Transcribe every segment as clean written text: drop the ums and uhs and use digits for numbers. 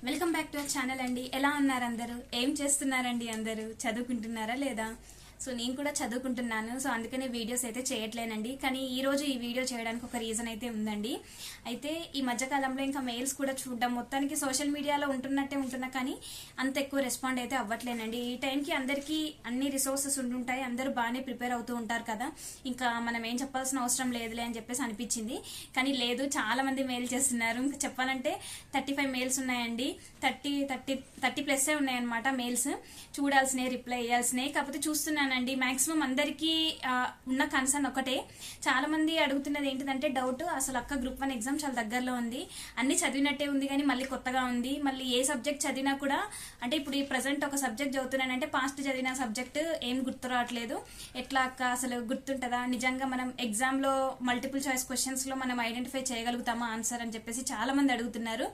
Welcome back to our channel అండి. ఎలా ఉన్నారు అందరూ? ఏం చేస్తున్నారండి? అందరూ చదువుకుంటున్నారా లేదా? సో నేను కూడా చదువుకుంటున్నాను. సో అందుకనే వీడియోస్ అయితే చేయట్లేనండి. కానీ ఈ రోజు ఈ వీడియో చేయడానికి ఒక రీజన్ అయితే ఉందండి. అయితే ఈ మధ్యకాలంలో ఇంకా మెయిల్స్ కూడా చూడడం, మొత్తానికి సోషల్ మీడియాలో ఉంటున్నా కానీ అంత ఎక్కువ రెస్పాండ్ అయితే అవ్వట్లేనండి. ఈ టైంకి అందరికీ అన్ని రిసోర్సెస్ ఉంటుంటాయి, అందరూ బాగానే ప్రిపేర్ అవుతూ ఉంటారు కదా, ఇంకా మనం ఏం చెప్పాల్సిన అవసరం లేదులే అని చెప్పేసి అనిపించింది. కానీ లేదు, చాలా మంది మెయిల్ చేస్తున్నారు. ఇంకా చెప్పాలంటే 35 మెయిల్స్ ఉన్నాయండి. 30 ప్లస్ ఉన్నాయన్నమాట మెయిల్స్. చూడాల్సినవి, రిప్లై ఇవ్వాల్సినవి. కాకపోతే చూస్తున్నానండి, మాక్సిమం అందరికీ ఉన్న కన్సర్న్ ఒకటే. చాలా మంది అడుగుతున్నది ఏంటిదంటే డౌట్, అసలు అక్క గ్రూప్ 1 ఎగ్జామ్ చాలా దగ్గరలో ఉంది, అన్ని చదివినట్టే ఉంది కానీ మళ్ళీ కొత్తగా ఉంది, మళ్ళీ ఏ సబ్జెక్ట్ చదివినా కూడా అంటే ఇప్పుడు ఈ ప్రజెంట్ ఒక సబ్జెక్ట్ చదువుతున్నానంటే పాస్ట్ చదివిన సబ్జెక్ట్ ఏం గుర్తు రావట్లేదు, ఎట్లా అక్క అసలు గుర్తుంటుందా, నిజంగా మనం ఎగ్జామ్ లో మల్టిపుల్ చాయిస్ క్వశ్చన్స్ లో మనం ఐడెంటిఫై చేయగలుగుతామా ఆన్సర్ అని చెప్పేసి చాలా మంది అడుగుతున్నారు.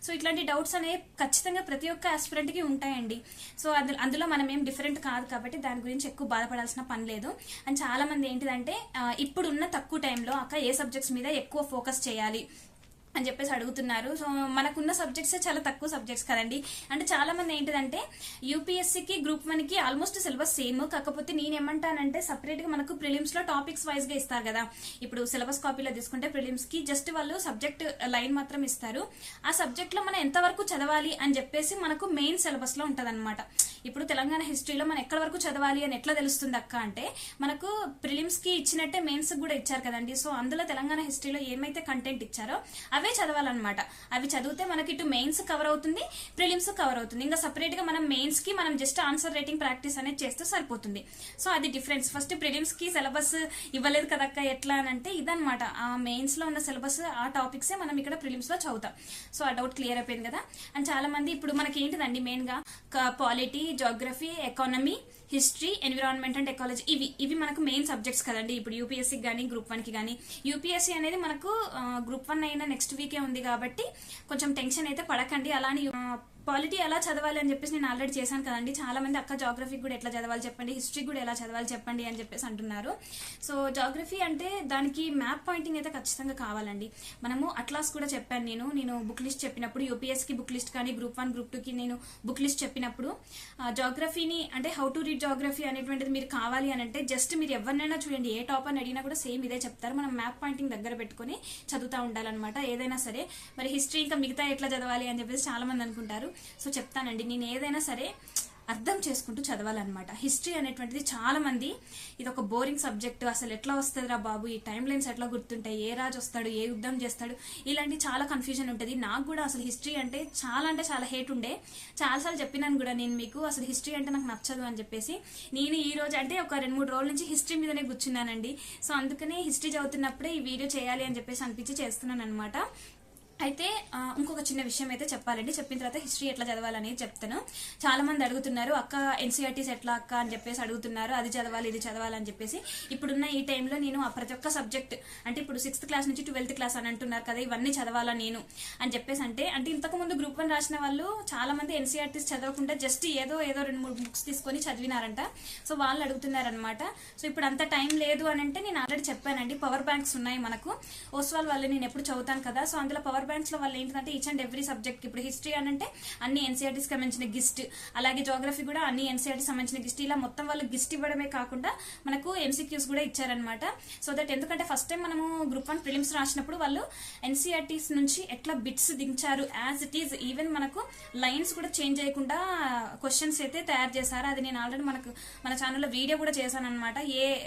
సో ఇట్లాంటి డౌట్స్ అనేవి ఖచ్చితంగా ప్రతి ఒక్క ఆస్పిరెంట్ కి ఉంటాయండి. సో అందులో మనం ఏం డిఫరెంట్ కాదు కాబట్టి దాని గురించి ఎక్కువ బాధపడాల్సిన పని లేదు. అండ్ చాలా మంది ఏంటిదంటే ఇప్పుడున్న తక్కువ టైంలో అక్క ఏ సబ్జెక్ట్స్ మీద ఎక్కువ ఫోకస్ చేయాలి అని చెప్పేసి అడుగుతున్నారు. సో మనకున్న సబ్జెక్ట్స్ చాలా తక్కువ సబ్జెక్ట్స్ కదండి. అంటే చాలా మంది ఏంటిదంటే యూపీఎస్సీకి గ్రూప్ 1కి ఆల్మోస్ట్ సిలబస్ సేమ్, కాకపోతే నేనేమంటానంటే సపరేట్ గా మనకు ప్రిలిమ్స్ లో టాపిక్స్ వైజ్ గా ఇస్తారు కదా. ఇప్పుడు సిలబస్ కాపీలో తీసుకుంటే ప్రిలిమ్స్ కి జస్ట్ వాళ్ళు సబ్జెక్ట్ లైన్ మాత్రం ఇస్తారు. ఆ సబ్జెక్ట్ లో మనం ఎంతవరకు చదవాలి అని చెప్పేసి మనకు మెయిన్ సిలబస్ లో ఉంటదన్నమాట. ఇప్పుడు తెలంగాణ హిస్టరీలో మనం ఎక్కడ వరకు చదవాలి అని ఎట్లా తెలుస్తుంది అక్క అంటే, మనకు ప్రిలిమ్స్ కి ఇచ్చినట్టే మెయిన్స్ కూడా ఇచ్చారు కదండి. సో అందులో తెలంగాణ హిస్టరీలో ఏమైతే కంటెంట్ ఇచ్చారో అవే చదవాలన్నమాట. అవి చదివితే మనకి ఇటు మెయిన్స్ కవర్ అవుతుంది, ప్రిలిమ్స్ కవర్ అవుతుంది. ఇంకా సపరేట్ గా మనం మెయిన్స్ కి మనం జస్ట్ ఆన్సర్ రైటింగ్ ప్రాక్టీస్ అనేది చేస్తే సరిపోతుంది. సో అది డిఫరెన్స్. ఫస్ట్ ప్రిలిమ్స్ కి సిలబస్ ఇవ్వలేదు కదక్క ఎట్లా అని అంటే ఇదనమాట. ఆ మెయిన్స్ లో ఉన్న సిలబస్ ఆ టాపిక్సే మనం ఇక్కడ ప్రిలిమ్స్ లో చదువుతాం. సో ఆ డౌట్ క్లియర్ అయిపోయింది కదా. అండ్ చాలా మంది ఇప్పుడు మనకి ఏంటిదండి మెయిన్ గా polity, geography, economy, history, environment and ecology, ఇవి మనకు మెయిన్ సబ్జెక్ట్స్ కదండి. ఇప్పుడు యూపీఎస్సీకి కానీ గ్రూప్ 1కి కానీ. యూపీఎస్సీ అనేది మనకు గ్రూప్ 1 అయినా నెక్స్ట్ వీకే ఉంది కాబట్టి కొంచెం టెన్షన్ అయితే పడకండి. అలానే పాలిటీ ఎలా చదవాలి అని చెప్పేసి నేను ఆల్రెడీ చేశాను కదండి. చాలా మంది అక్క జాగ్రఫీ కూడా ఎట్లా చదవాలి చెప్పండి, హిస్టరీ కూడా ఎలా చదవాలి చెప్పండి అని చెప్పేసి అంటున్నారు. సో జాగ్రఫీ అంటే దానికి మ్యాప్ పాయింటింగ్ అయితే ఖచ్చితంగా కావాలండి. మనము అట్లాస్ కూడా చెప్పాను నేను బుక్ లిస్ట్ చెప్పినప్పుడు, యూపీఎస్కి బుక్ లిస్ట్ కానీ గ్రూప్ 1 గ్రూప్ 2కి నేను బుక్ లిస్ట్ చెప్పినప్పుడు జాగ్రఫీని అంటే హౌ టు రీడ్ జాగ్రఫీ అనేటువంటిది మీరు కావాలి అని అంటే జస్ట్ మీరు ఎవరినైనా చూడండి, ఏ టాప్ అని అడిగినా కూడా సేమ్ ఇదే చెప్తారు. మనం మ్యాప్ పాయింటింగ్ దగ్గర పెట్టుకుని చదువుతూ ఉండాలన్నమాట ఏదైనా సరే. మరి హిస్టరీ ఇంకా మిగతా ఎట్లా చదవాలి అని చెప్పేసి చాలా మంది అనుకుంటారు. సో చెప్తానండి, నేను ఏదైనా సరే అర్థం చేసుకుంటూ చదవాలన్నమాట. హిస్టరీ అనేటువంటిది చాలా మంది ఇది ఒక బోరింగ్ సబ్జెక్ట్, అసలు ఎట్లా వస్తుందిరా బాబు, ఈ టైం లైన్స్ ఎట్లా గుర్తుంటాయి, ఏ రాజు వస్తాడు, ఏ యుద్ధం చేస్తాడు, ఇలాంటి చాలా కన్ఫ్యూజన్ ఉంటుంది. నాకు కూడా అసలు హిస్టరీ అంటే చాలా హేట్ ఉండే. చాలాసార్లు చెప్పినాను కూడా నేను మీకు, అసలు హిస్టరీ అంటే నాకు నచ్చదు అని చెప్పేసి. నేను ఈ రోజు అంటే ఒక 2-3 రోజుల నుంచి హిస్టరీ మీదనే కూర్చున్నానండి. సో అందుకనే హిస్టరీ చదువుతున్నప్పుడే ఈ వీడియో చేయాలి అని చెప్పేసి అనిపించి చేస్తున్నాను అనమాట. అయితే ఇంకొక చిన్న విషయం అయితే చెప్పాలండి, చెప్పిన తర్వాత హిస్టరీ ఎట్లా చదవాలనేది చెప్తాను. చాలా మంది అడుగుతున్నారు అక్క ఎన్సీఆర్టీస్ ఎట్లా అక్క అని చెప్పేసి అడుగుతున్నారు, అది చదవాలి ఇది చదవాలి అని చెప్పేసి. ఇప్పుడున్న ఈ టైంలో నేను ప్రతి ఒక్క సబ్జెక్ట్ అంటే ఇప్పుడు 6th క్లాస్ నుంచి 12th క్లాస్ అని అంటున్నారు కదా, ఇవన్నీ చదవాలా నేను అని చెప్పేసి అంటే ఇంతకు ముందు గ్రూప్ 1 రాసిన వాళ్ళు చాలా మంది ఎన్సీఆర్టీస్ చదవకుండా జస్ట్ ఏదో 2-3 బుక్స్ తీసుకొని చదివినారంట. సో వాళ్ళు అడుగుతున్నారనమాట. సో ఇప్పుడు అంత టైం లేదు అని అంటే నేను ఆల్రెడీ చెప్పానండి, పవర్ బ్యాంక్స్ ఉన్నాయి మనకు. ఓస్వాల్ వాళ్ళు నేను ఎప్పుడు చదువుతాను కదా, సో అందులో పవర్ బ్యాంక్స్ లో వాళ్ళు ఏంటంటే ఈచ్ అండ్ ఎవ్రీ సబ్జెక్ట్, ఇప్పుడు హిస్టరీ అని అంటే అన్ని ఎన్సీఆర్టీస్ సంబంధించిన గిస్ట్, అలాగే జోగ్రఫీ కూడా అన్ని ఎన్సీఆర్టీ సంబంధించిన గిస్ట్, ఇలా మొత్తం వాళ్ళు గిస్ట్ ఇవ్వడమే కాకుండా మనకు ఎంసీక్యూస్ కూడా ఇచ్చారనమాట. సో దట్ ఎందుకంటే ఫస్ట్ టైం మనము గ్రూప్ 1 ప్రిలిమ్స్ రాసినప్పుడు వాళ్ళు ఎన్సీఆర్టీస్ నుంచి ఎట్లా బిట్స్ దించారు యాజ్ ఇట్ ఈజ్, ఈవెన్ మనకు లైన్స్ కూడా చేంజ్ చేయకుండా క్వశ్చన్స్ అయితే తయారు చేశారు. అది నేను ఆల్రెడీ మన ఛానల్లో వీడియో కూడా చేశాను అనమాట.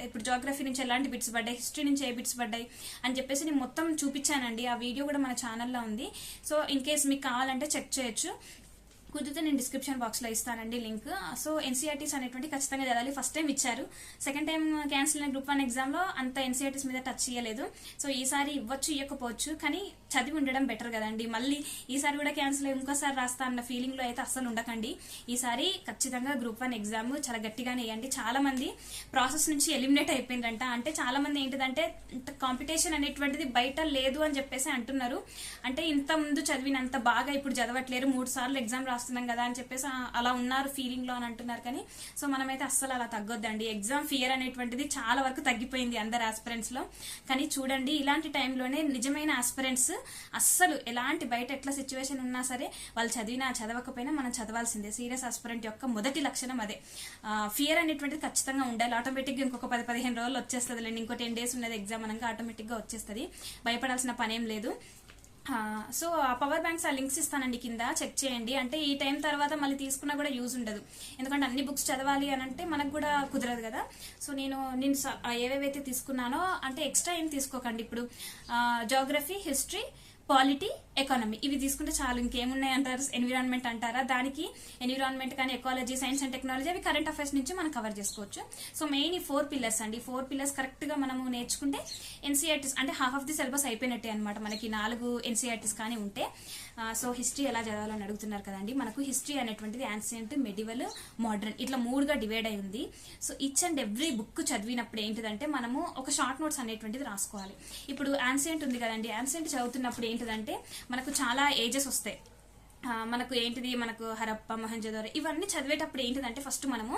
ఇప్పుడు జోగ్రఫీ నుంచి ఎలాంటి బిట్స్ పడ్డాయి, హిస్టరీ నుంచి ఏ బిట్స్ పడ్డాయి అని చెప్పేసి నేను మొత్తం చూపించానండి. ఆ వీడియో కూడా మన ఛానల్లో ఉంది. సో ఇన్ కేస్ మీకు కావాలంటే చెక్ చేయొచ్చు, కుదిరితే నేను డిస్క్రిప్షన్ బాక్స్ లో ఇస్తానండి లింక్. సో ఎన్సీఆర్టీస్ అనేటువంటి ఖచ్చితంగా చదవాలి. ఫస్ట్ టైం ఇచ్చారు, సెకండ్ టైం క్యాన్సిల్ అయిన గ్రూప్ 1 ఎగ్జామ్ లో అంత ఎన్సీఆర్టీస్ మీద టచ్ చేయలేదు. సో ఈసారి ఇవ్వచ్చు ఇవ్వకపోవచ్చు, కానీ చదివి ఉండడం బెటర్ కదండి. మళ్ళీ ఈసారి కూడా క్యాన్సిల్ అయ్యి ఇంకోసారి రాస్తా అన్న ఫీలింగ్ లో అయితే అస్సలు ఉండకండి. ఈసారి ఖచ్చితంగా గ్రూప్ 1 ఎగ్జామ్ చాలా గట్టిగానే వేయండి. చాలా మంది ప్రాసెస్ నుంచి ఎలిమినేట్ అయిపోయిందంట. అంటే చాలా మంది ఏంటిదంటే కాంపిటీషన్ అనేటువంటిది బయట లేదు అని చెప్పేసి అంటున్నారు. అంటే ఇంత ముందు చదివినంత బాగా ఇప్పుడు చదవట్లేరు, 3 సార్లు ఎగ్జామ్ రాస్తున్నారు రాస్తున్నాం కదా అని చెప్పేసి అలా ఉన్నారు ఫీలింగ్ లో అని అంటున్నారు. కానీ సో మనమైతే అస్సలు అలా తగ్గొద్దండి. ఎగ్జామ్ ఫియర్ అనేటువంటిది చాలా వరకు తగ్గిపోయింది అందరు ఆస్పిరెంట్స్ లో. కానీ చూడండి, ఇలాంటి టైంలోనే నిజమైన ఆస్పిరెంట్స్ అస్సలు ఎలాంటి బయట ఎట్లా సిచ్యువేషన్ ఉన్నా సరే వాళ్ళు చదివినా చదవకపోయినా మనం చదవాల్సిందే. సీరియస్ ఆస్పిరెంట్ యొక్క మొదటి లక్షణం అదే. ఫియర్ అనేటువంటిది ఖచ్చితంగా ఉండాలి. ఆటోమేటిక్ గా ఇంకొక 10-15 రోజులు వచ్చేస్తుంది లేండి. ఇంకో 10 days ఉన్నది ఎగ్జామ్ అనగా ఆటోమేటిక్ గా వచ్చేస్తుంది. భయపడాల్సిన పనేం లేదు. సో ఆ పవర్ బ్యాంక్స్ ఆ లింక్స్ ఇస్తానండి, కింద చెక్ చేయండి. అంటే ఈ టైం తర్వాత మళ్ళీ తీసుకున్నా కూడా యూజ్ ఉండదు. ఎందుకంటే అన్ని బుక్స్ చదవాలి అని అంటే మనకు కూడా కుదరదు కదా. సో నేను ఏవేవైతే తీసుకున్నానో అంటే ఎక్స్ట్రా ఏం తీసుకోకండి. ఇప్పుడు జాగ్రఫీ, హిస్టరీ, పాలిటీ, ఎకానమీ ఇవి తీసుకుంటే చాలు. ఇంకేమున్నాయి అంటారు, ఎన్విరాన్మెంట్ అంటారా, దానికి ఎన్విరాన్మెంట్ కానీ ఎకాలజీ, సైన్స్ అండ్ టెక్నాలజీ అవి కరెంట్ అఫైర్స్ నుంచి మనం కవర్ చేసుకోవచ్చు. సో మెయిన్ ఈ 4 pillars అండి. 4 pillars కరెక్ట్ గా మనము నేర్చుకుంటే ఎన్సీఆర్టీస్ అంటే హాఫ్ ఆఫ్ ది సిలబస్ అయిపోయినట్టే అనమాట. మనకి 4 ఎన్సీఆర్టీస్ కానీ ఉంటే. సో హిస్టరీ ఎలా చదవాలని అడుగుతున్నారు కదండి. మనకు హిస్టరీ అనేటువంటిది యాన్సియంట్, మెడివల్, మోడర్న్ ఇట్లా 3గా డివైడ్ అయి ఉంది. So each and every book చదివినప్పుడు ఏంటిదంటే మనము ఒక షార్ట్ నోట్స్ అనేటువంటిది రాసుకోవాలి. ఇప్పుడు యాన్సియంట్ ఉంది కదండి, యాన్సియంట్ చదువుతున్నప్పుడు ఏంటిదంటే మనకు చాలా ఏజెస్ వస్తాయి. మనకు ఏంటిది, మనకు హరప్ప, మొహంజోదారో ఇవన్నీ చదివేటప్పుడు ఏంటిదంటే ఫస్ట్ మనము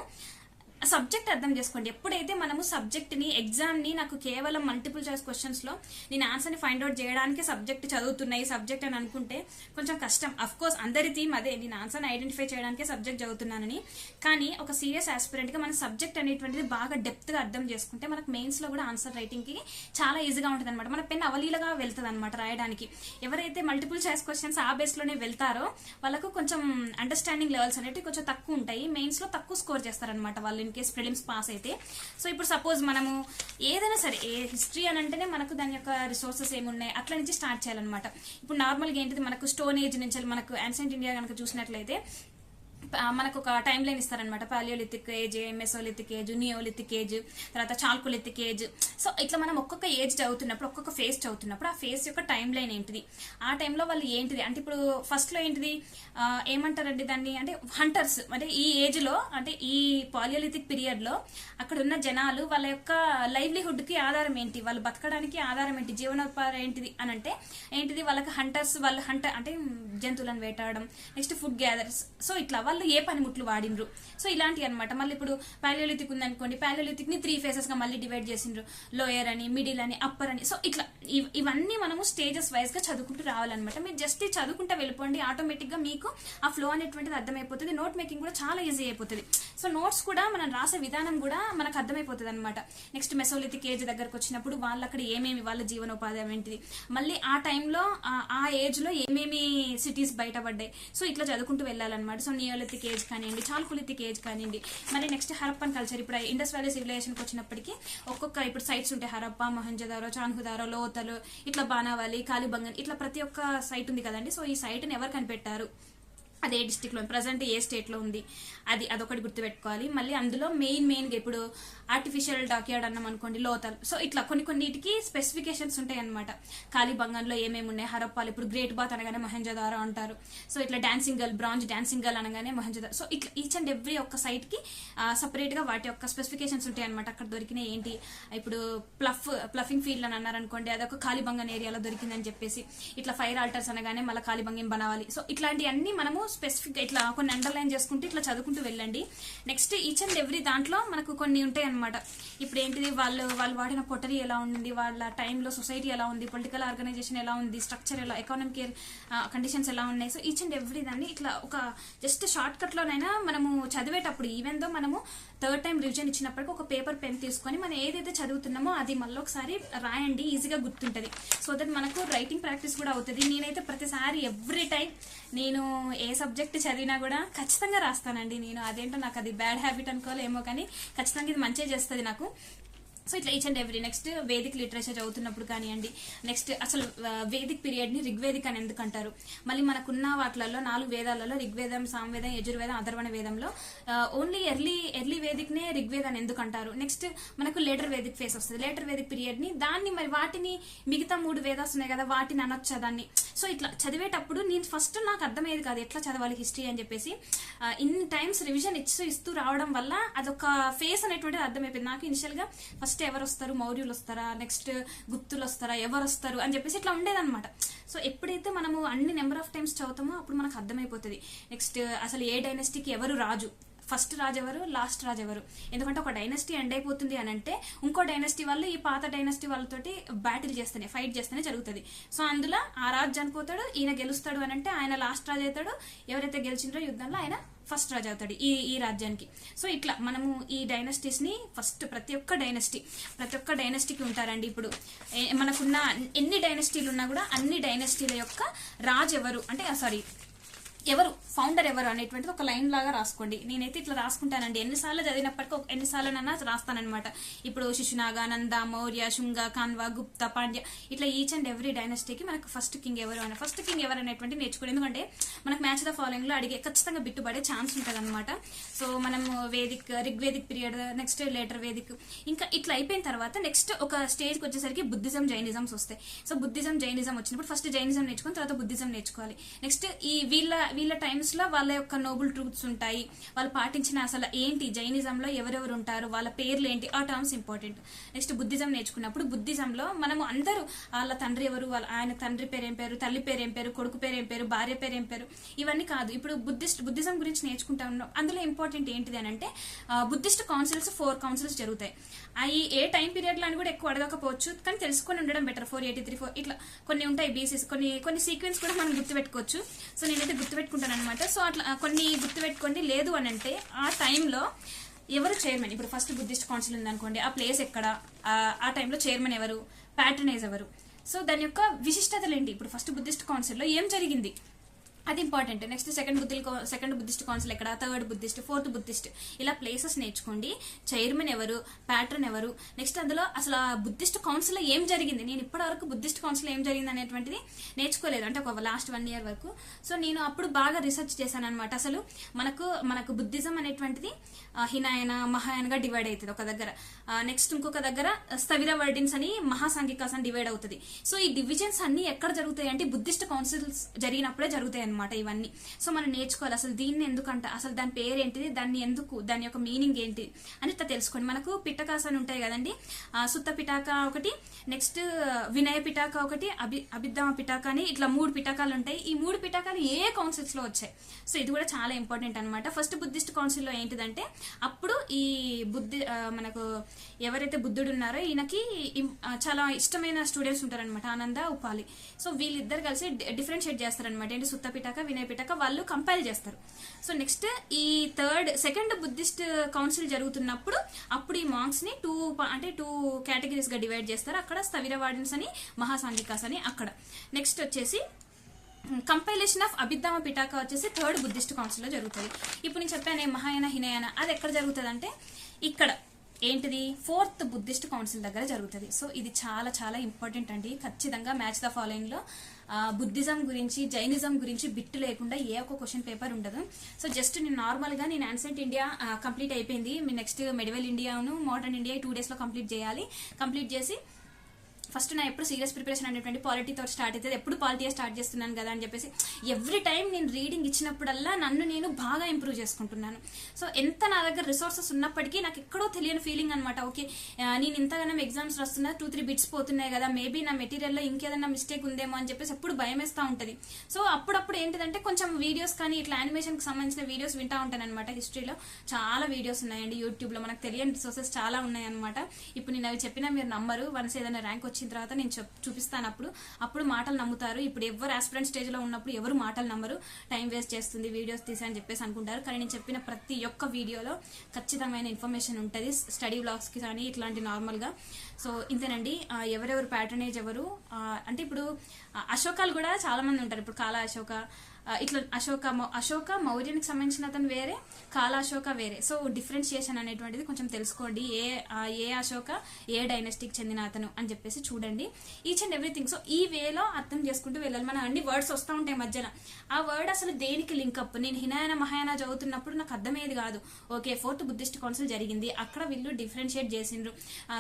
సబ్జెక్ట్ అర్థం చేసుకోండి. ఎప్పుడైతే మనము సబ్జెక్ట్ ని, ఎగ్జామ్ ని నాకు కేవలం మల్టిపుల్ చాయిస్ క్వశ్చన్స్ లో నేను ఆన్సర్ ని ఫైండ్ అవుట్ చేయడానికి సబ్జెక్ట్ చదువుతున్నాయి సబ్జెక్ట్ అని అనుకుంటే కొంచెం కష్టం. అఫ్ కోర్స్ అందరి థీమ్ అదే, నేను ఆన్సర్ ని ఐడెంటిఫై చేయడానికి సబ్జెక్ట్ చదువుతున్నానని. కానీ ఒక సీరియస్ ఆస్పిరెంట్ గా మన సబ్జెక్ట్ అనేటువంటిది బాగా డెప్త్ గా అర్థం చేసుకుంటే మనకు మెయిన్స్ లో కూడా ఆన్సర్ రైటింగ్ కి చాలా ఈజీగా ఉంటుంది అనమాట. మన పెన్ అవలీలగా వెళ్తుంది అనమాట రాయడానికి. ఎవరైతే మల్టిపుల్ చాయిస్ క్వశ్చన్స్ ఆ బేస్ లోనే వెళ్తారో వాళ్ళకు కొంచెం అండర్స్టాండింగ్ లెవెల్స్ అనేవి కొంచెం తక్కువ ఉంటాయి. మెయిన్స్ లో తక్కువ స్కోర్ చేస్తారనమాట వాళ్ళు ఇన్ కేస్ ప్రిలిమ్స్ పాస్ అయితే. సో ఇప్పుడు సపోజ్ మనము ఏదైనా సరే, ఏ హిస్టరీ అని అంటేనే మనకు దాని యొక్క రిసోర్సెస్ ఏమున్నాయి అట్లా నుంచి స్టార్ట్ చేయాలన్నమాట. ఇప్పుడు నార్మల్గా ఏంటిది, మనకు స్టోన్ ఏజ్ నుంచి మనకు యాన్షియంట్ ఇండియా కనుక చూసినట్లయితే మనకు ఒక టైం లైన్ ఇస్తారనమాట. Palaeolithic age, mesolithic age, neolithic age, తర్వాత చాల్కోలిథిక్ ఏజ్. సో ఇట్లా మనం ఒక్కొక్క ఏజ్ చదువుతున్నప్పుడు, ఒక్కొక్క ఫేజ్ చదువుతున్నప్పుడు ఆ ఫేజ్ యొక్క టైం లైన్ ఏంటిది, ఆ టైంలో వాళ్ళు ఏంటిది అంటే ఇప్పుడు ఫస్ట్ లో ఏంటిది ఏమంటారండి దాన్ని అంటే హంటర్స్. అంటే ఈ ఏజ్ లో అంటే ఈ పాలియోలిథిక్ పీరియడ్ లో అక్కడ ఉన్న జనాలు వాళ్ళ యొక్క లైవ్లీహుడ్ కి ఆధారం ఏంటి, వాళ్ళు బతకడానికి ఆధారం ఏంటి, జీవనోపాధి ఏంటిది అని అంటే ఏంటిది, వాళ్ళకి హంటర్స్, వాళ్ళు హంటర్ అంటే జంతువులను వేటాడడం, నెక్స్ట్ ఫుడ్ గ్యాదర్స్. సో ఇట్లా వాళ్ళు ఏ పనిముట్లు వాడినరు. సో ఇలాంటివి అనమాట. మళ్ళీ ఇప్పుడు పాలియోలిథిక్ ఉందనుకోండి, పాలియోలిథిక్ ని 3 phases గా మళ్ళీ డివైడ్ చేసిండ్రు. లోయర్ అని, మిడిల్ అని, అప్పర్ అని. సో ఇట్లా ఇవన్నీ మనము స్టేజెస్ వైజ్ గా చదువుకుంటూ రావాలన్నమాట. మీరు జస్ట్ చదువుకుంటూ వెళ్ళిపోండి, ఆటోమేటిక్ గా మీకు ఆ ఫ్లో అనేటువంటిది అర్థమైపోతుంది. నోట్ మేకింగ్ కూడా చాలా ఈజీ అయిపోతుంది. సో నోట్స్ కూడా మనం రాసే విధానం కూడా మనకు అర్థమైపోతుంది అనమాట. నెక్స్ట్ మెసోలిథిక్ ఏజ్ దగ్గరకు వచ్చినప్పుడు వాళ్ళు అక్కడ ఏమేమి, వాళ్ళ జీవనోపాధి ఏంటిది, మళ్ళీ ఆ టైంలో ఆ ఏజ్ లో ఏమేమి సిటీస్ బయటపడ్డాయి. సో ఇట్లా చదువుకుంటూ వెళ్ళాలన్నమాట. సో నియోలిథిక్ ఏజ్ కానివ్వండి, చాల్కోలిథిక్ ఏజ్ కానివ్వండి, మరి నెక్స్ట్ హరప్పన్ కల్చర్. ఇప్పుడు ఇండస్ వ్యాలీ సివిలైజేషన్ కి వచ్చినప్పటికీ ఒక్కొక్క ఇప్పుడు సైట్స్ ఉంటాయి. హరప్ప, మొహంజోదారో, చాన్హుదారో, లోతలు, ఇట్లా బానావాలి, కాలిబంగన్, ఇట్లా ప్రతి ఒక్క సైట్ ఉంది కదండి. సో ఈ సైట్ ని ఎవరు కనిపెట్టారు, అదే డిస్టిక్ లో ప్రజెంట్ ఏ స్టేట్ లో ఉంది, అదొకటి గుర్తుపెట్టుకోవాలి. మళ్ళీ అందులో మెయిన్ గా ఇప్పుడు ఆర్టిఫిషియల్ డాక్యార్డ్ అన్నాం అనుకోండి, లోతల్. సో ఇట్లా కొన్నిటికి స్పెసిఫికేషన్స్ ఉంటాయి అనమాట. కాలిబంగన్ లో ఏమేమి ఉన్నాయి, హరప్పాలు ఇప్పుడు గ్రేట్ బాత్ అనగానే మొహంజోదారో అంటారు. సో ఇట్లా dancing girl, bronze dancing girl అనగానే మొహంజోదారో. సో ఇట్లా ఈచ్ అండ్ ఎవ్రీ ఒక్క సైట్ కి సపరేట్ గా వాటి యొక్క స్పెసిఫికేషన్స్ ఉంటాయి అనమాట. అక్కడ దొరికిన ఏంటి, ఇప్పుడు ప్లఫింగ్ ఫీల్డ్ అని అన్నారు అనుకోండి, అదొక కాలిబంగన్ ఏరియాలో దొరికిందని చెప్పేసి. ఇట్లా ఫైర్ ఆల్టర్స్ అనగానే మళ్ళీ కాలిబంగన్ బనావాలి. సో ఇట్లాంటివన్నీ మనము స్పెసిఫిక్ ఇట్లా కొన్ని అండర్లైన్ చేసుకుంటూ ఇట్లా చదువుకుంటూ వెళ్ళండి. నెక్స్ట్ ఈచ్ అండ్ ఎవ్రీ దాంట్లో మనకు కొన్ని ఉంటాయి అనమాట. ఇప్పుడు ఏంటిది, వాళ్ళు వాడిన పొటరీ ఎలా ఉంది, వాళ్ళ టైంలో సొసైటీ ఎలా ఉంది, పొలిటికల్ ఆర్గనైజేషన్ ఎలా ఉంది, స్ట్రక్చర్ ఎలా, ఎకానమిక్ కండిషన్స్ ఎలా ఉన్నాయి. సో ఈచ్ అండ్ ఎవ్రీ దాన్ని ఇట్లా ఒక జస్ట్ షార్ట్ కట్ లోనైనా మనము చదివేటప్పుడు, ఈవెన్ దో మనము 3rd టైం రివిజన్ ఇచ్చినప్పటికీ ఒక పేపర్ పెన్ తీసుకొని మనం ఏదైతే చదువుతున్నామో అది మళ్ళీ ఒకసారి రాయండి, ఈజీగా గుర్తుంటది. సో దట్ మనకు రైటింగ్ ప్రాక్టీస్ కూడా అవుతుంది. నేనైతే ప్రతిసారి ఎవ్రీ టైం నేను ఏ సబ్జెక్ట్ చదివినా కూడా ఖచ్చితంగా రాస్తానండి. నేను అదేంటో నాకు అది బ్యాడ్ హ్యాబిట్ అనుకోలేమో కానీ ఖచ్చితంగా ఇది మంచిగా చేస్తుంది నాకు. సో ఇట్లా each and every next Vedic literature చదువుతున్నప్పుడు కానివ్వండి, నెక్స్ట్ అసలు వేదిక్ పీరియడ్ ని ఋగ్వేదిక్ అని ఎందుకు అంటారు, మళ్ళీ మనకున్న వాటిలలో 4 వేదాలలో ఋగ్వేదం, సామవేదం, యజుర్వేదం, అథర్వణ వేదంలో ఓన్లీ ఎర్లీ వేదిక్ నే ఋగ్వేదం అని ఎందుకు అంటారు. నెక్స్ట్ మనకు లేటర్ వేదిక్ ఫేస్ వస్తుంది. లేటర్ వేదిక్ పీరియడ్ ని దాన్ని మరి వాటిని మిగతా 3 వేదాస్ ఉన్నాయి కదా వాటిని అనొచ్చా దాన్ని. సో ఇట్లా చదివేటప్పుడు నేను ఫస్ట్ నాకు అర్థమయ్యేది కాదు ఎట్లా చదవాలి హిస్టరీ అని చెప్పేసి. ఇన్ని టైమ్స్ రివిజన్ ఇస్తూ రావడం వల్ల అదొక ఫేస్ అనేటువంటిది అర్థమైపోయింది నాకు. ఇనిషియల్ గా ఫస్ట్ ఫస్ట్ ఎవరు వస్తారు, మౌర్యులు వస్తారా, నెక్స్ట్ గుప్తులు వస్తారా, ఎవరు వస్తారు అని చెప్పేసి ఇట్లా ఉండేదన్నమాట. సో ఎప్పుడైతే మనము అన్ని నెంబర్ ఆఫ్ టైమ్స్ చదువుతామో అప్పుడు మనకు అర్థమైపోతుంది నెక్స్ట్ అసలు ఏ డైనస్టీకి ఎవరు రాజు, ఫస్ట్ రాజు ఎవరు, లాస్ట్ రాజు ఎవరు. ఎందుకంటే ఒక డైనస్టీ ఎండ్ అయిపోతుంది అని అంటే ఇంకో డైనస్టీ వాళ్ళు ఈ పాత డైనస్టీ వాళ్ళతోటి బ్యాటిల్ చేస్తేనే, ఫైట్ చేస్తేనే జరుగుతుంది. సో అందులో ఆ రాజు చనిపోతాడు, ఈయన గెలుస్తాడు అని అంటే ఆయన లాస్ట్ రాజు అవుతాడు, ఎవరైతే గెలిచిండ్రో యుద్ధంలో ఆయన ఫస్ట్ రాజు అవుతాడు ఈ రాజ్యానికి. సో ఇట్లా మనము ఈ డైనస్టీస్ ని ఫస్ట్ ప్రతి ఒక్క డైనస్టీకి ఉంటారండి. ఇప్పుడు మనకున్న ఎన్ని డైనస్టీలు ఉన్నా కూడా అన్ని డైనస్టీల యొక్క రాజు ఎవరు అంటే సారీ ఎవరు ఫౌండర్ ఎవరు అనేటువంటిది ఒక లైన్ లాగా రాసుకోండి. నేనైతే ఇట్లా రాసుకుంటానండి, ఎన్నిసార్లు చదివినప్పటికీ ఎన్నిసార్లునన్నా రాస్తానమాట. ఇప్పుడు శిశునాగ, నంద, మౌర్య, శుంగ, కాన్వా, గుప్త, పాండ్య ఇట్లా ఈచ్ అండ్ ఎవ్రీ డైనస్టీకి మనకు ఫస్ట్ కింగ్ ఎవరు అనేటువంటి నేర్చుకోండి. ఎందుకంటే మనకు మ్యాచ్ ద ఫాలోయింగ్ లో అడిగే ఖచ్చితంగా బిట్టుబడే ఛాన్స్ ఉంటుంది అనమాట. సో మనం Rigvedic period, next later Vedic, ఇంకా ఇట్లా అయిపోయిన తర్వాత నెక్స్ట్ ఒక స్టేజ్కి వచ్చేసరికి బుద్ధిజం, జైనిజమ్స్ వస్తాయి. సో బుద్ధిజం, జైనిజం వచ్చినప్పుడు ఫస్ట్ జైనిజం నేర్చుకుని తర్వాత బుద్ధిజం నేర్చుకోవాలి. నెక్స్ట్ ఈ వీళ్ళ టైమ్స్ లో వాళ్ళ యొక్క నోబుల్ ట్రూత్స్ ఉంటాయి, వాళ్ళు పాటించిన అసలు ఏంటి, జైనిజంలో ఎవరెవరు ఉంటారు, వాళ్ళ పేర్లు ఏంటి, ఆ టర్మ్స్ ఇంపార్టెంట్. నెక్స్ట్ బుద్ధిజం నేర్చుకున్నప్పుడు బుద్ధిజంలో మనము అందరూ వాళ్ళ తండ్రి ఎవరు, ఆయన తండ్రి పేరు ఏం పేరు, తల్లి పేరు ఏం పేరు, కొడుకు పేరు ఏం పేరు, భార్య పేరు ఏం పేరు, ఇవన్నీ కాదు. ఇప్పుడు బుద్ధిజం గురించి నేర్చుకుంటా ఉన్నాం. అందులో ఇంపార్టెంట్ ఏంటిది అని అంటే బుద్ధిస్ట్ కౌన్సిల్స్ 4 కౌన్సిల్స్ జరుగుతాయి. అవి ఏ టైం పీరియడ్ లో అని కూడా ఎక్కువ అడగకపోవచ్చు, కానీ తెలుసుకొని ఉండడం బెటర్. 483 ఇట్లా కొన్ని ఉంటాయి బీసీస్, కొన్ని సీక్వెన్స్ కూడా మనం గుర్తుపెట్టుకోవచ్చు. సో నేనైతే గుర్తుపెట్టుకుంటాను అనమాట. సో అట్లా కొన్ని గుర్తుపెట్టుకోండి. లేదు అని అంటే ఆ టైంలో ఎవరు చైర్మన్, ఇప్పుడు ఫస్ట్ బుద్ధిస్ట్ కౌన్సిల్ ఉందనుకోండి, ఆ ప్లేస్ ఎక్కడ, ఆ టైంలో చైర్మన్ ఎవరు, ప్యాట్రనైజ్ ఎవరు, సో దాని యొక్క విశిష్టతలు ఏంటి, ఇప్పుడు ఫస్ట్ బుద్ధిస్ట్ కౌన్సిల్లో ఏం జరిగింది అది important. Next second Buddhist council ఎక్కడ, థర్డ్ బుద్ధిస్ట్, ఫోర్త్ బుద్ధిస్ట్, ఇలా ప్లేసెస్ నేర్చుకోండి. చైర్మన్ ఎవరు, ప్యాట్రన్ ఎవరు, నెక్స్ట్ అందులో అసలు బుద్ధిస్ట్ కౌన్సిల్ ఏం జరిగింది. నేను ఇప్పటి వరకు బుద్ధిస్ట్ కౌన్సిల్ ఏం జరిగింది అనేటువంటిది నేర్చుకోలేదు, అంటే ఒక లాస్ట్ 1 year వరకు. సో నేను అప్పుడు బాగా రీసెర్చ్ చేశాను అనమాట. అసలు మనకు బుద్ధిజం అనేటువంటిది హినాయన, మహాయానగా డివైడ్ అవుతుంది ఒక దగ్గర. నెక్స్ట్ ఇంకొక దగ్గర స్థవిర వర్డిన్స్ అని, మహాసాంఘికాస్ అని డివైడ్ అవుతుంది. సో ఈ డివిజన్స్ అన్ని ఎక్కడ జరుగుతాయి అంటే బుద్ధిస్ట్ కౌన్సిల్స్ జరిగినప్పుడే జరుగుతాయి అనమాట ఇవన్నీ. సో మనం నేర్చుకోవాలి అసలు దీన్ని ఎందుకంట, అసలు దాని పేరేంటిది, దాన్ని ఎందుకు, దాని యొక్క మీనింగ్ ఏంటి అని ఇట్లా తెలుసుకోండి. మనకు పిటకాస్ అని ఉంటాయి కదండి, సుత్త పిటాక ఒకటి, నెక్స్ట్ వినయ పిటాక ఒకటి, అభిద్దామ పిటాక అని ఇట్లా 3 పిటాకాలు ఉంటాయి. ఈ 3 పిటాకాలు ఏ కౌన్సిల్స్ లో వచ్చాయి. సో ఇది కూడా చాలా ఇంపార్టెంట్ అనమాట. ఫస్ట్ బుద్ధిస్ట్ కౌన్సిల్ లో ఏంటిదంటే అప్పుడు ఈ మనకు ఎవరైతే బుద్ధుడు ఉన్నారో ఈయనకి చాలా ఇష్టమైన స్టూడెంట్స్ ఉంటారనమాట, ఆనంద, ఉపాలి. సో వీళ్ళిద్దరు కలిసి డిఫరెన్షియేట్ చేస్తారనమాట, ఏంటి సుత్త పిటాక, వినయ పిటాక, వాళ్ళు కంపైల్ చేస్తారు. సో నెక్స్ట్ ఈ సెకండ్ బుద్ధిస్ట్ కౌన్సిల్ జరుగుతున్నప్పుడు అప్పుడు ఈ మాంక్స్ ని 2 కేటగిరీస్ గా డివైడ్ చేస్తారు. అక్కడ స్థవిరవాడిన్స్ అని, మహాసాంఘికాస్ అని అక్కడ. నెక్స్ట్ వచ్చేసి కంపైలేషన్ ఆఫ్ అభిద్దామ పిటాక వచ్చేసి థర్డ్ బుద్ధిస్ట్ కౌన్సిల్ లో జరుగుతుంది. ఇప్పుడు నేను చెప్పాను మహాయాన, హినయాన, అది ఎక్కడ జరుగుతుంది అంటే ఇక్కడ ఏంటిది, 4th బుద్ధిస్ట్ కౌన్సిల్ దగ్గర జరుగుతుంది. సో ఇది చాలా చాలా ఇంపార్టెంట్ అండి. ఖచ్చితంగా మ్యాచ్ ద ఫాలోయింగ్ లో బుద్ధిజం గురించి, జైనిజం గురించి బిట్టు లేకుండా ఏ ఒక్క క్వశ్చన్ పేపర్ ఉండదు. సో జస్ట్ నేను నార్మల్ గా నేను యాన్సెంట్ ఇండియా కంప్లీట్ అయిపోయింది. మీ నెక్స్ట్ మెడివల్ ఇండియాను మోడర్న్ ఇండియా 2 days లో కంప్లీట్ చేయాలి. కంప్లీట్ చేసి ఫస్ట్ నా ఎప్పుడు సీరియస్ ప్రిపరేషన్ అనేటువంటి పాలిటీతో స్టార్ట్ అవుతుంది. ఎప్పుడు పాలిటీ స్టార్ట్ చేస్తున్నాను కదా అని చెప్పేసి ఎవ్రీ టైం నేను రీడింగ్ ఇచ్చినప్పుడల్లా నన్ను నేను బాగా ఇంప్రూవ్ చేసుకుంటున్నాను. సో ఎంత నా దగ్గర రిసోర్సెస్ ఉన్నప్పటికీ నాకు ఎక్కడో తెలియని ఫీలింగ్ అనమాట. ఓకే నేను ఇంతగానో ఎగ్జామ్స్ రాస్తున్నా, 2-3 బిట్స్ పోతున్నాయి కదా, మేబీ నా మెటీరియల్లో ఇంకేదన్నా మిస్టేక్ ఉందేమో అని చెప్పేసి ఎప్పుడు భయం వేస్తూ ఉంటుంది. సో అప్పుడప్పుడు ఏంటిదంటే కొంచెం వీడియోస్ కానీ ఇట్లా యానిమేషన్కి సంబంధించిన వీడియోస్ వింటూ ఉంటాను అనమాట. హిస్టరీలో చాలా వీడియోస్ ఉన్నాయండి యూట్యూబ్లో, మనకు తెలియని రిసోర్సెస్ చాలా ఉన్నాయన్నమాట. ఇప్పుడు నేను అవి చెప్పినా మీరు నమ్మరు. వన్స్ ఏదైనా ర్యాంక్ వచ్చిన తర్వాత నేను చూపిస్తాను, అప్పుడు మాటలు నమ్ముతారు. ఇప్పుడు ఎవరు ఆస్పిరెంట్ స్టేజ్ లో ఉన్నప్పుడు ఎవరు మాటలు నమ్మరు, టైం వేస్ట్ చేస్తుంది వీడియోస్ తీసి అని చెప్పేసి అనుకుంటారు. కానీ నేను చెప్పిన ప్రతి ఒక్క వీడియోలో ఖచ్చితమైన ఇన్ఫర్మేషన్ ఉంటుంది, స్టడీ బ్లాగ్స్ కి కానీ ఇట్లాంటి నార్మల్ గా. సో ఇంతేనండి. ఎవరెవరు ప్యాటర్నేజ్ ఎవరు అంటే ఇప్పుడు అశోకాలు కూడా చాలా మంది ఉంటారు. ఇప్పుడు కాలా అశోక, ఇట్లా అశోక మౌర్యానికి సంబంధించిన అతను వేరే, కాల అశోక వేరే. సో డిఫరెన్షియేషన్ అనేటువంటిది కొంచెం తెలుసుకోండి, ఏ అశోక ఏ డైనస్టీకి చెందిన అతను అని చెప్పేసి చూడండి, ఈచ్ అండ్ ఎవ్రీథింగ్. సో ఈ వేలో అర్థం చేసుకుంటూ వెళ్ళాలి. మన అన్ని వర్డ్స్ వస్తూ ఉంటాయి మధ్యన, ఆ వర్డ్ అసలు దేనికి లింకప్. నేను హినాయన, మహాయాన చదువుతున్నప్పుడు నాకు అర్థమయ్యేది కాదు. ఓకే 4th బుద్ధిస్ట్ కౌన్సిల్ జరిగింది, అక్కడ వీళ్ళు డిఫరెన్షియేట్ చేసిండ్రు.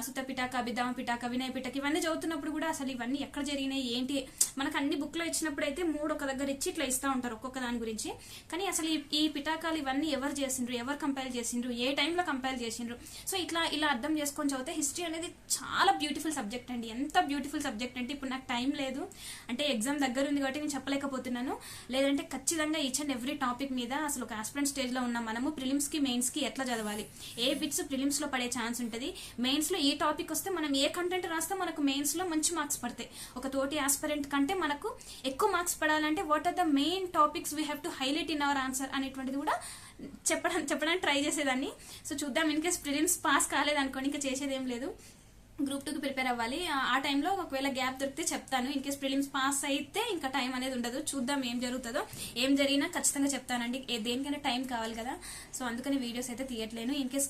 సుత పిటాక, అభిద్దామ పిటాక, వినయ పిటాక ఇవన్నీ చదువుతున్నప్పుడు కూడా అసలు ఇవన్నీ ఎక్కడ జరిగినాయి ఏంటి, మనకు అన్ని బుక్ లో ఇచ్చినప్పుడు అయితే 3 ఒక దగ్గర ఇచ్చి ఇట్లా ఇస్తా ఉంటారు ఒక్కొక్క దాని గురించి. కానీ అసలు ఈ పిటాకాలు ఇవన్నీ ఎవరు చేసిండ్రు, ఎవరు కంపైల్ చేసిండ్రు, ఏ టైంలో కంపైల్ చేసిండ్రు, సో ఇలా అర్థం చేసుకొని చదివితే హిస్టరీ అనేది చాలా బ్యూటిఫుల్ సబ్జెక్ట్ అండి. ఎంత బ్యూటిఫుల్ సబ్జెక్ట్ అంటే ఇప్పుడు నాకు టైం లేదు, అంటే ఎగ్జామ్ దగ్గర ఉంది కాబట్టి నేను చెప్పలేకపోతున్నాను. లేదంటే ఖచ్చితంగా ఈచ్ అండ్ ఎవ్రీ టాపిక్ మీద అసలు ఒక ఆస్పిరెంట్ స్టేజ్ లో ఉన్న మనము ప్రిలిమ్స్ కి మెయిన్స్ కి ఎట్లా చదవాలి, ఏ బిట్స్ ప్రిలిమ్స్ లో పడే ఛాన్స్ ఉంటుంది, మెయిన్స్ లో ఈ టాపిక్ వస్తే మనం ఏ కంటెంట్ రాస్తే మనకు మెయిన్స్ లో మంచి మార్క్స్ పడతాయి, ఒక తోటి ఆస్పిరెంట్ కంటే మనకు ఎక్కువ మార్క్స్ పడాలంటే what are the main topics we have to highlight in our answer అనేటువంటిది కూడా చెప్పడానికి ట్రై చేసేదాన్ని. సో చూద్దాం, ఇన్ కేస్ ప్రిలిమ్స్ పాస్ కాలేదనుకోండి ఇంకా చేసేది ఏం లేదు, గ్రూప్ 2కి ప్రిపేర్ అవ్వాలి. ఆ టైంలో ఒకవేళ గ్యాప్ దొరికితే చెప్తాను. ఇన్ కేస్ ప్రిలిమ్స్ పాస్ అయితే ఇంకా టైం అనేది ఉండదు. చూద్దాం ఏం జరుగుతుందో. ఏం జరిగినా ఖచ్చితంగా చెప్తానండి, దేనికైనా టైం కావాలి కదా, సో అందుకని వీడియోస్ అయితే తీయట్లేను. ఇన్ కేస్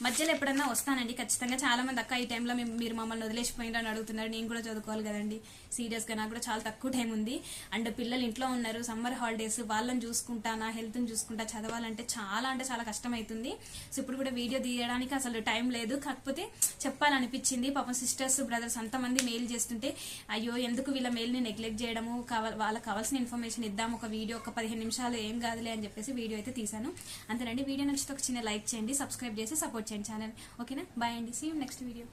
మధ్యలో ఎప్పుడన్నా వస్తానండి ఖచ్చితంగా. చాలా మంది అక్క ఈ టైంలో మీరు మమ్మల్ని వదిలేసిపోయిందని అడుగుతున్నారు. నేను కూడా చదువుకోవాలి కదండి సీరియస్గా, నాకు కూడా చాలా తక్కువ టైం ఉంది. అండ్ పిల్లలు ఇంట్లో ఉన్నారు, సమ్మర్ హాలిడేస్, వాళ్ళని చూసుకుంటా, నా హెల్త్ని చూసుకుంటా, చదవాలంటే చాలా కష్టం అవుతుంది. సో ఇప్పుడు కూడా వీడియో తీయడానికి అసలు టైం లేదు. కాకపోతే చెప్పాలనిపించింది, పాపం సిస్టర్స్ బ్రదర్స్ అంతమంది మెయిల్ చేస్తుంటే అయ్యో ఎందుకు వీళ్ళ మెయిల్ని నెగ్లెక్ట్ చేయడము, వాళ్ళకి కావాల్సిన ఇన్ఫర్మేషన్ ఇద్దాం, ఒక వీడియో ఒక 15 నిమిషాలు ఏం కాదులే అని చెప్పేసి వీడియో అయితే తీసాను. అంతేనండి, వీడియో నచ్చితే ఒక చిన్న లైక్ చేయండి, సబ్స్క్రైబ్ చేసి సపోర్ట్ చేయండి ఛానల్. ఓకేనా, బాయ్ అండి, సీ యూ నెక్స్ట్ వీడియో.